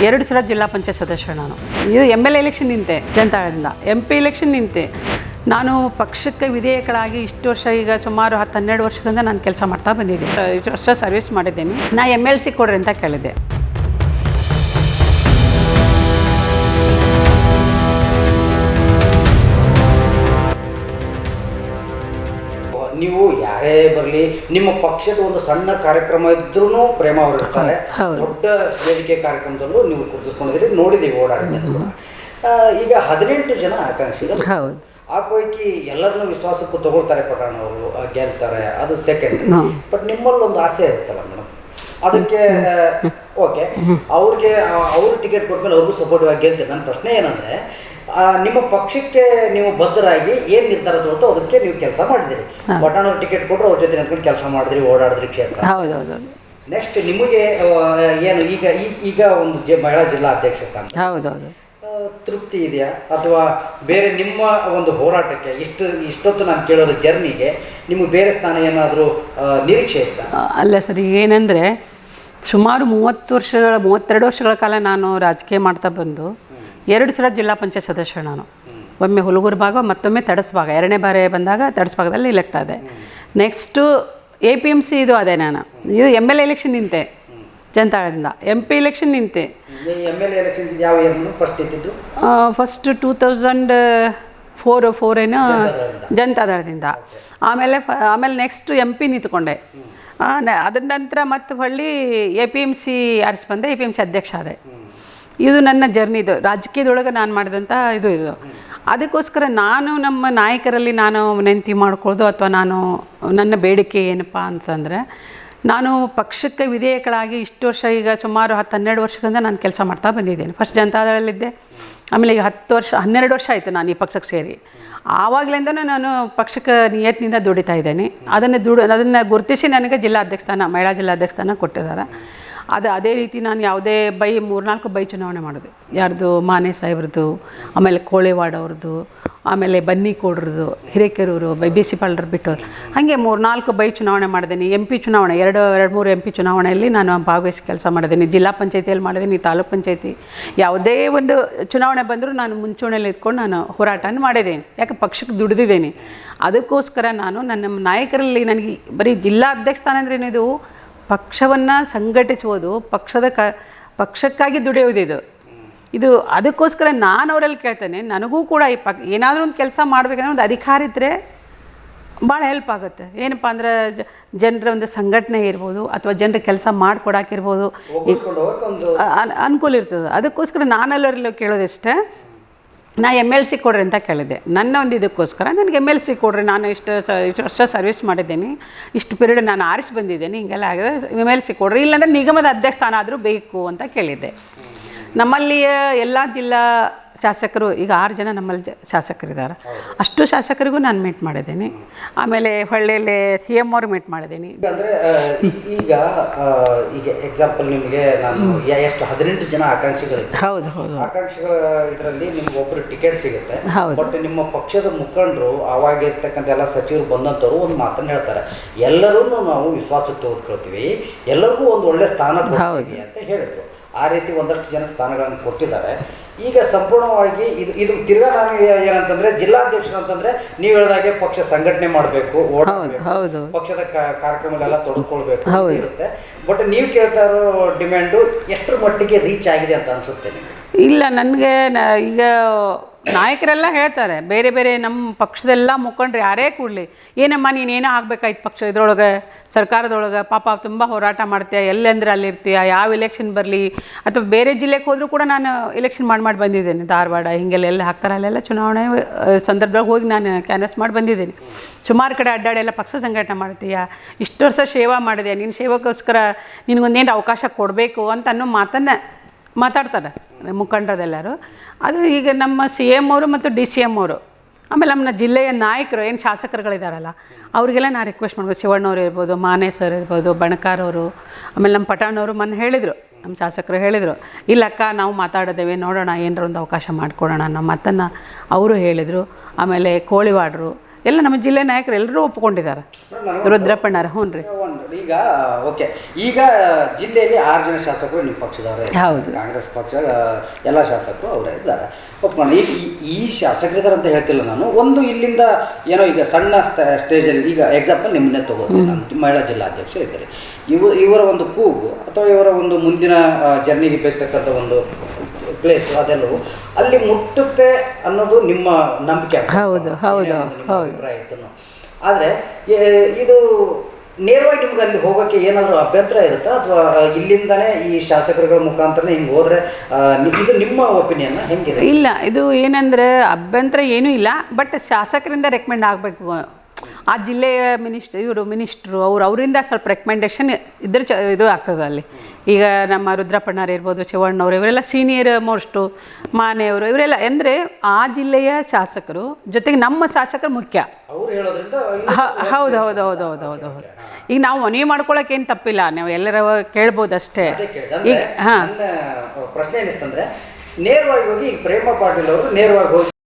2 ಸಲ ಜಿಲ್ಲಾ ಪಂಚಾಯತ್ ಸದಸ್ಯರು ನಾನು. ಇದು MLA ಎಲೆಕ್ಷನ್ ನಿಂತೆ ಜನತಾದಳದಿಂದ, MP ಎಲೆಕ್ಷನ್ ನಿಂತೆ. ನಾನು ಪಕ್ಷಕ್ಕೆ ವಿಧೇಯಕಳಾಗಿ ಇಷ್ಟು ವರ್ಷ, ಈಗ ಸುಮಾರು 10-12 ವರ್ಷದಿಂದ ನಾನು ಕೆಲಸ ಮಾಡ್ತಾ ಬಂದಿದ್ದೀನಿ. ಇಷ್ಟು ವರ್ಷ ಸರ್ವಿಸ್ ಮಾಡಿದ್ದೀನಿ. ನಾ MLC ಕೊಡ್ರಿ ಅಂತ ಕೇಳಿದ್ದೆ. ನೀವು ಯಾರೇ ಬರಲಿ, ನಿಮ್ಮ ಪಕ್ಷದ ಒಂದು ಸಣ್ಣ ಕಾರ್ಯಕ್ರಮ ಇದ್ರೂ ಪ್ರೇಮ ಅವರು ಇರ್ತಾರೆ. ದೊಡ್ಡ ವೇದಿಕೆ ಕಾರ್ಯಕ್ರಮದಲ್ಲೂ ನೀವು ಗುರುತಿಸ್ಕೊಂಡಿದ್ದೀರಿ, ನೋಡಿದ್ದೀವಿ, ಓಡಾಡಿದ್ದೀವಿ. ಈಗ 18 ಜನ ಆಕಾಂಕ್ಷಿಗಳು, ಆ ಪೈಕಿ ಎಲ್ಲರನ್ನೂ ವಿಶ್ವಾಸಕ್ಕೂ ತಗೊಳ್ತಾರೆ. ಪಠಾಣ್ ಅವರು ಗೆಲ್ತಾರೆ, ಅದು ಸೆಕೆಂಡ್. ಬಟ್ ನಿಮ್ಮಲ್ಲಿ ಒಂದು ಆಸೆ ಇರುತ್ತಲ್ಲ ಮೇಡಮ್, ಅದಕ್ಕೆ ಓಕೆ, ಅವ್ರಿಗೆ ಅವ್ರು ಟಿಕೆಟ್ ಕೊಟ್ಮೇಲೆ ಅವ್ರಿಗೂ ಸಪೋರ್ಟಿವ್ ಆಗಿ ಗೆಲ್ತಾರೆ. ನನ್ನ ಪ್ರಶ್ನೆ ಏನಂದರೆ, ನಿಮ್ಮ ಪಕ್ಷಕ್ಕೆ ನೀವು ಬದ್ಧರಾಗಿ ಏನು ನಿರ್ಧಾರ ತಗೊಳ್ತೋ ಅದಕ್ಕೆ ನೀವು ಕೆಲಸ ಮಾಡಿದಿರಿ. ಪಠಾಣ್ ಅವ್ರು ಟಿಕೆಟ್ ಕೊಟ್ಟರು, ಅವ್ರ ಜೊತೆ ನಿಂತ್ಕೊಂಡು ಕೆಲಸ ಮಾಡಿದ್ರಿ, ಓಡಾಡಿದ್ರಿ ಕ್ಷೇತ್ರ. ಹೌದೌದು. ನೆಕ್ಸ್ಟ್ ನಿಮಗೆ ಏನು ಈಗ ಒಂದು ಮಹಿಳಾ ಜಿಲ್ಲಾ ಅಧ್ಯಕ್ಷ ಸ್ಥಾನ, ಹೌದೌದು, ತೃಪ್ತಿ ಇದೆಯಾ? ಅಥವಾ ಬೇರೆ ನಿಮ್ಮ ಒಂದು ಹೋರಾಟಕ್ಕೆ ಇಷ್ಟೊತ್ತು ನಾನು ಕೇಳೋದು ಜರ್ನಿಗೆ ನಿಮಗೆ ಬೇರೆ ಸ್ಥಾನ ಏನಾದರೂ ನಿರೀಕ್ಷೆ ಇತ್ತಾ? ಅಲ್ಲ ಸರ್, ಏನಂದರೆ ಸುಮಾರು 32 ವರ್ಷಗಳ ಕಾಲ ನಾನು ರಾಜಕೀಯ ಮಾಡ್ತಾ ಬಂದು 2 ಸಲ ಜಿಲ್ಲಾ ಪಂಚಾಯತ್ ಸದಸ್ಯರು ನಾನು. ಒಮ್ಮೆ ಹುಲಗೂರು ಭಾಗ, ಮತ್ತೊಮ್ಮೆ ತಡಸ್ ಭಾಗ. 2ನೇ ಬಾರಿ ಬಂದಾಗ ತಡಸ್ ಭಾಗದಲ್ಲಿ ಇಲೆಕ್ಟ್ ಆದೆ. ನೆಕ್ಸ್ಟು APMC ಇದು ಅದೇ. ನಾನು ಇದು MLA ಎಲೆಕ್ಷನ್ ನಿಂತೆ ಜನತಾದಳದಿಂದ, MP ಎಲೆಕ್ಷನ್ ನಿಂತೆ. MLA ಎಲೆಕ್ಷನ್ ಯಾವ ಇಯರ್ ಫಸ್ಟ್ ಇದ್ದಿದ್ದು? ಫಸ್ಟ್ 2004 ಏನೋ ಜನತಾದಳದಿಂದ. ಆಮೇಲೆ ನೆಕ್ಸ್ಟ್ MP ನಿಂತ್ಕೊಂಡೆ. ಅದರ ನಂತರ ಮತ್ತೆ ಹೊಳ್ಳಿ APMC ಆರಿಸಿ ಬಂದೆ, APMC ಅಧ್ಯಕ್ಷ ಆದೆ. ಇದು ನನ್ನ ಜರ್ನಿದು, ರಾಜಕೀಯದೊಳಗೆ ನಾನು ಮಾಡಿದಂಥ ಇದು. ಅದಕ್ಕೋಸ್ಕರ ನಾನು ನಮ್ಮ ನಾಯಕರಲ್ಲಿ ನಾನು ವಿನಂತಿ ಮಾಡ್ಕೊಳ್ಳೋದು, ಅಥವಾ ನನ್ನ ಬೇಡಿಕೆ ಏನಪ್ಪ ಅಂತಂದರೆ, ನಾನು ಪಕ್ಷಕ್ಕೆ ವಿಧೇಯಕಳಾಗಿ ಇಷ್ಟು ವರ್ಷ, ಈಗ ಸುಮಾರು 10-12 ವರ್ಷದಿಂದ ನಾನು ಕೆಲಸ ಮಾಡ್ತಾ ಬಂದಿದ್ದೇನೆ. ಫಸ್ಟ್ ಜನತಾದಳದಲ್ಲಿದ್ದೆ, ಆಮೇಲೆ ಈಗ 12 ವರ್ಷ ಆಯಿತು ನಾನು ಈ ಪಕ್ಷಕ್ಕೆ ಸೇರಿ. ಆವಾಗಲಿಂದನೂ ನಾನು ಪಕ್ಷಕ್ಕೆ ನಿಯತ್ನಿಂದ ದುಡಿತಾ ಇದ್ದೇನೆ. ಅದನ್ನು ಗುರುತಿಸಿ ನನಗೆ ಮಹಿಳಾ ಜಿಲ್ಲಾ ಅಧ್ಯಕ್ಷ ಸ್ಥಾನ ಕೊಟ್ಟಿದ್ದಾರೆ. ಅದೇ ರೀತಿ ನಾನು ಯಾವುದೇ 3-4 ಬೈ ಚುನಾವಣೆ ಮಾಡೋದು. ಯಾರ್ದು ಮಾನೆ ಸಾಹೇಬ್ರದ್ದು, ಆಮೇಲೆ ಕೋಳೆವಾಡ ಅವ್ರದ್ದು, ಆಮೇಲೆ ಬನ್ನಿಕೋಡ್ರದ್ದು, ಹಿರೇಕೆರೂರು, BC ಪಾಳ್ಯರು ಬಿಟ್ಟವ್ರು, ಹಾಗೆ 3-4 ಬೈ ಚುನಾವಣೆ ಮಾಡಿದ್ದೀನಿ. MP ಚುನಾವಣೆ 2-3 MP ಚುನಾವಣೆಯಲ್ಲಿ ನಾನು ಭಾಗವಹಿಸಿ ಕೆಲಸ ಮಾಡಿದ್ದೀನಿ. ಜಿಲ್ಲಾ ಪಂಚಾಯತಿಯಲ್ಲಿ ಮಾಡಿದ್ದೀನಿ, ತಾಲೂಕು ಪಂಚಾಯತಿ. ಯಾವುದೇ ಒಂದು ಚುನಾವಣೆ ಬಂದರೂ ನಾನು ಮುಂಚೂಣಿಯಲ್ಲಿ ಇದ್ಕೊಂಡು ನಾನು ಹೋರಾಟನ ಮಾಡಿದ್ದೀನಿ. ಯಾಕೆ ಪಕ್ಷಕ್ಕೆ ದುಡಿದಿದ್ದೀನಿ. ಅದಕ್ಕೋಸ್ಕರ ನಾನು ನನ್ನ ನಾಯಕರಲ್ಲಿ, ನನಗೆ ಬರೀ ಜಿಲ್ಲಾ ಅಧ್ಯಕ್ಷ ಸ್ಥಾನ ಅಂದ್ರೆ ಇದು ಪಕ್ಷವನ್ನು ಸಂಘಟಿಸುವುದು, ಪಕ್ಷಕ್ಕಾಗಿ ದುಡಿಯೋದು ಇದು. ಅದಕ್ಕೋಸ್ಕರ ನಾನು ಅವರಲ್ಲಿ ಕೇಳ್ತೇನೆ, ನನಗೂ ಕೂಡ ಏನಾದರೂ ಒಂದು ಕೆಲಸ ಮಾಡಬೇಕಂದ್ರೆ ಒಂದು ಅಧಿಕಾರ ಇದ್ದರೆ ಭಾಳ ಹೆಲ್ಪ್ ಆಗುತ್ತೆ. ಏನಪ್ಪ ಅಂದರೆ ಜನರ ಒಂದು ಸಂಘಟನೆ ಇರ್ಬೋದು, ಅಥವಾ ಜನರ ಕೆಲಸ ಮಾಡಿಕೊಡಾಕಿರ್ಬೋದು, ಅನುಕೂಲ ಇರ್ತದೆ. ಅದಕ್ಕೋಸ್ಕರ ನಾನೆಲ್ಲರಲ್ಲೂ ಕೇಳೋದಿಷ್ಟೇ, ನಾ MLC ಕೊಡ್ರಿ ಅಂತ ಕೇಳಿದ್ದೆ. ನನ್ನ ಒಂದು ಇದಕ್ಕೋಸ್ಕರ ನನಗೆ MLC ಕೊಡ್ರಿ, ನಾನು ಇಷ್ಟು ವರ್ಷ ಸರ್ವಿಸ್ ಮಾಡಿದ್ದೀನಿ, ಇಷ್ಟು ಪೀರಿಯಡ್ ನಾನು ಆರಿಸಿ ಬಂದಿದ್ದೇನೆ, ಹಿಂಗೆಲ್ಲ ಆಗಿದೆ, MLC ಕೊಡ್ರಿ, ಇಲ್ಲಾಂದರೆ ನಿಗಮದ ಅಧ್ಯಕ್ಷ ಸ್ಥಾನ ಆದರೂ ಬೇಕು ಅಂತ ಕೇಳಿದ್ದೆ. ನಮ್ಮಲ್ಲಿಯ ಎಲ್ಲ ಜಿಲ್ಲಾ ಶಾಸಕರು, ಈಗ 6 ಜನ ನಮ್ಮಲ್ಲಿ ಶಾಸಕರಿದ್ದಾರೆ, ಅಷ್ಟು ಶಾಸಕರಿಗೂ ನಾನು ಮೀಟ್ ಮಾಡಿದ್ದೀನಿ. ಆಮೇಲೆ ಹೊಳ್ಳೆಯಲ್ಲಿ CM ಅವ್ರಿಗೆ ಮೀಟ್ ಮಾಡಿದ್ದೀನಿ. ಅಂದರೆ ಈಗ ಎಕ್ಸಾಂಪಲ್ ನಿಮಗೆ ನಾನು ಎಷ್ಟು 18 ಜನ ಆಕಾಂಕ್ಷಿಗಳಿದೆ. ಹೌದು. ಆಕಾಂಕ್ಷಿಗಳ ಇದರಲ್ಲಿ ನಿಮ್ಗೆ ಒಬ್ಬರು ಟಿಕೆಟ್ ಸಿಗುತ್ತೆ. ಹೌದು. ಬಟ್ ನಿಮ್ಮ ಪಕ್ಷದ ಮುಖಂಡರು, ಆವಾಗಿರ್ತಕ್ಕಂಥ ಎಲ್ಲ ಸಚಿವರು ಬಂದಂಥವ್ರು ಒಂದು ಮಾತನ್ನು ಹೇಳ್ತಾರೆ, ಎಲ್ಲರೂ ನಾವು ವಿಶ್ವಾಸಕ್ಕೆ ತೆಗೆದುಕೊಳ್ತೀವಿ, ಎಲ್ಲರಿಗೂ ಒಂದು ಒಳ್ಳೆ ಸ್ಥಾನ ಕೊಡ್ತೀವಿ ಅಂತ ಹೇಳಿದ್ರು. ಆ ರೀತಿ ಒಂದಷ್ಟು ಜನ ಸ್ಥಾನಗಳನ್ನು ಕೊಟ್ಟಿದ್ದಾರೆ. ಈಗ ಸಂಪೂರ್ಣವಾಗಿ ಇದು ತಿರ್ಗಾ ನಾನು ಏನಂತಂದ್ರೆ, ಜಿಲ್ಲಾಧ್ಯಕ್ಷರು ಅಂತಂದ್ರೆ ನೀವು ಹೇಳಿದಾಗೆ ಪಕ್ಷ ಸಂಘಟನೆ ಮಾಡಬೇಕು, ಓಡಾಡಬೇಕು, ಪಕ್ಷದ ಕಾರ್ಯಕ್ರಮಗಳೆಲ್ಲ ತೊಡಕೊಳ್ಬೇಕು ಇರುತ್ತೆ. ಬಟ್ ನೀವು ಕೇಳ್ತಾ ಇರೋ ಡಿಮ್ಯಾಂಡು ಎಷ್ಟರ ಮಟ್ಟಿಗೆ ರೀಚ್ ಆಗಿದೆ ಅಂತ ಅನ್ಸುತ್ತೆ ನಿಮಗೆ? ಇಲ್ಲ, ನನಗೆ ಈಗ ನಾಯಕರೆಲ್ಲ ಹೇಳ್ತಾರೆ, ಬೇರೆ ನಮ್ಮ ಪಕ್ಷದೆಲ್ಲ ಮುಖಂಡ್ರು ಯಾರೇ ಕೂಡಲಿ, ಏನಮ್ಮ ನೀನೇನೋ ಆಗಬೇಕಾಯ್ತು ಪಕ್ಷ ಇದರೊಳಗೆ, ಸರ್ಕಾರದೊಳಗೆ, ಪಾಪ ತುಂಬ ಹೋರಾಟ ಮಾಡ್ತೀಯ, ಎಲ್ಲೆಂದ್ರೆ ಅಲ್ಲಿರ್ತೀಯ, ಯಾವ ಎಲೆಕ್ಷನ್ ಬರಲಿ, ಅಥವಾ ಬೇರೆ ಜಿಲ್ಲೆಗೆ ಹೋದರೂ ಕೂಡ ನಾನು ಎಲೆಕ್ಷನ್ ಮಾಡಿ ಬಂದಿದ್ದೇನೆ. ಧಾರವಾಡ ಹಿಂಗೆಲ್ಲ ಹಾಕ್ತಾರೆ, ಅಲ್ಲೆಲ್ಲ ಚುನಾವಣೆ ಸಂದರ್ಭದಾಗ ಹೋಗಿ ನಾನು ಕ್ಯಾನ್ವಸ್ ಮಾಡಿ ಬಂದಿದ್ದೀನಿ. ಸುಮಾರು ಕಡೆ ಅಡ್ಡಾಡಿ ಎಲ್ಲ ಪಕ್ಷ ಸಂಘಟನೆ ಮಾಡ್ತೀಯ, ಇಷ್ಟು ವರ್ಷ ಸೇವಾ ಮಾಡಿದೆ, ನಿನ್ನ ಸೇವಕ್ಕೋಸ್ಕರ ನಿನಗೊಂದೇನು ಅವಕಾಶ ಕೊಡಬೇಕು ಅಂತ ಅನ್ನೋ ಮಾತನ್ನು ಮಾತಾಡ್ತಾರೆ ಮುಖಂಡರೆಲ್ಲರೂ. ಅದು ಈಗ ನಮ್ಮ CM ಅವರು ಮತ್ತು DCM ಅವರು, ಆಮೇಲೆ ನಮ್ಮ ಜಿಲ್ಲೆಯ ನಾಯಕರು ಏನು ಶಾಸಕರುಗಳಿದ್ದಾರಲ್ಲ, ಅವರಿಗೆಲ್ಲ ನಾನು ರಿಕ್ವೆಸ್ಟ್ ಮಾಡ್ಬೋದು. ಶಿವಣ್ಣವ್ರು ಇರ್ಬೋದು, ಮಾನೆ ಸರ್ ಇರ್ಬೋದು, ಬಣಕಾರ್ ಅವರು, ಆಮೇಲೆ ನಮ್ಮ ಪಠಾಣ್ ಅವರು ಮೊನ್ನೆ ಹೇಳಿದರು, ನಮ್ಮ ಶಾಸಕರು ಹೇಳಿದರು, ಇಲ್ಲಕ್ಕ ನಾವು ಮಾತಾಡಿದ್ದೇವೆ, ನೋಡೋಣ ಏನಾರ ಒಂದು ಅವಕಾಶ ಮಾಡಿಕೊಡೋಣ ಅನ್ನೋ ಮಾತನ್ನು ಅವರು ಹೇಳಿದರು. ಆಮೇಲೆ ಕೋಳಿವಾಡ್ರು ಎಲ್ಲ ನಮ್ಮ ಜಿಲ್ಲೆ ನಾಯಕರು ಎಲ್ಲರೂ ಒಪ್ಕೊಂಡಿದ್ದಾರೆ. ರುದ್ರಪ್ಪಣ್ಣರು. ಹ್ಞೂ ರೀ. ಈಗ ಓಕೆ, ಈಗ ಜಿಲ್ಲೆಯಲ್ಲಿ 6 ಜನ ಶಾಸಕರು ನಿಮ್ಮ ಪಕ್ಷದವರೇ, ಹೌದು. ಕಾಂಗ್ರೆಸ್ ಪಕ್ಷ ಎಲ್ಲ ಶಾಸಕರು ಅವರೇ ಇದ್ದಾರೆ, ಒಪ್ಕೊಂಡು ಈಗ ಈ ಶಾಸಕರಿದ್ದಾರೆ ಅಂತ ಹೇಳ್ತಿಲ್ಲ ನಾನು. ಒಂದು ಇಲ್ಲಿಂದ ಏನೋ ಈಗ ಸಣ್ಣ ಸ್ಟೇಜಲ್ಲಿ, ಈಗ ಎಕ್ಸಾಂಪಲ್ ನಿಮ್ಮನ್ನೇ ತಗೋದು, ನಾನು ಮಹಿಳಾ ಜಿಲ್ಲಾಧ್ಯಕ್ಷ ಇದ್ದಾರೆ, ಇವರ ಒಂದು ಕೂಗು ಅಥವಾ ಇವರ ಒಂದು ಮುಂದಿನ ಜರ್ನಿಗೆ ಬೇಕಾದಂಥ ಒಂದು ಪ್ಲೇಸ್ ಅದೆಲ್ಲವೂ ಅಲ್ಲಿ ಮುಟ್ಟುತ್ತೆ ಅನ್ನೋದು ನಿಮ್ಮ ನಂಬಿಕೆ. ಹೌದು ಹೌದು ಹೌದು. ಅಭಿಪ್ರಾಯ ಇತ್ತು. ಆದರೆ ಇದು ನೇರವಾಗಿ ನಿಮ್ಗೆ ಅಲ್ಲಿ ಹೋಗೋಕ್ಕೆ ಏನಾದರೂ ಅಭ್ಯಂತರ ಇರುತ್ತಾ, ಅಥವಾ ಇಲ್ಲಿಂದನೇ ಈ ಶಾಸಕರುಗಳ ಮುಖಾಂತರನೇ ಹಿಂಗೆ ಹೋದರೆ ಇದು ನಿಮ್ಮ ಒಪಿನಿಯನ್ ಹೆಂಗಿದೆ? ಇಲ್ಲ, ಇದು ಏನಂದರೆ ಅಭ್ಯಂತರ ಏನೂ ಇಲ್ಲ, ಬಟ್ ಶಾಸಕರಿಂದ ರೆಕಮೆಂಡ್ ಆಗಬೇಕು. ಆ ಜಿಲ್ಲೆಯ ಮಿನಿಸ್ಟ್ರು ಅವರಿಂದ ಸ್ವಲ್ಪ ರೆಕಮೆಂಡೇಷನ್ ಇದ್ರ ಇದು ಆಗ್ತದೆ ಅಲ್ಲಿ. ಈಗ ನಮ್ಮ ರುದ್ರಪ್ಪಣ್ಣವ್ರು ಇರ್ಬೋದು, ಶಿವಣ್ಣವ್ರು, ಇವರೆಲ್ಲ ಸೀನಿಯರ್ ಮೋಸ್ಟು, ಮಾನೆಯವರು, ಇವರೆಲ್ಲ ಅಂದರೆ ಆ ಜಿಲ್ಲೆಯ ಶಾಸಕರು ಜೊತೆಗೆ ನಮ್ಮ ಶಾಸಕರು ಮುಖ್ಯ. ಅವ್ರು ಹೇಳೋದ್ರಿಂದ ಹೌದು ಹೌದು ಹೌದು ಹೌದು ಹೌದು ಹೌದು. ಈಗ ನಾವು ಮನವಿ ಮಾಡ್ಕೊಳಕ್ಕೆ ಏನು ತಪ್ಪಿಲ್ಲ, ನಾವು ಎಲ್ಲರ ಕೇಳ್ಬೋದು ಅಷ್ಟೇ. ಈಗ ಹಾಂ, ಪ್ರಶ್ನೆ ಏನಿತ್ತಂದರೆ ನೇರವಾಗಿ ಹೋಗಿ ಈಗ ಪ್ರೇಮಾ ಪಾಟೀಲ್ ಅವರು ನೇರವಾಗಿ ಹೋಗಿ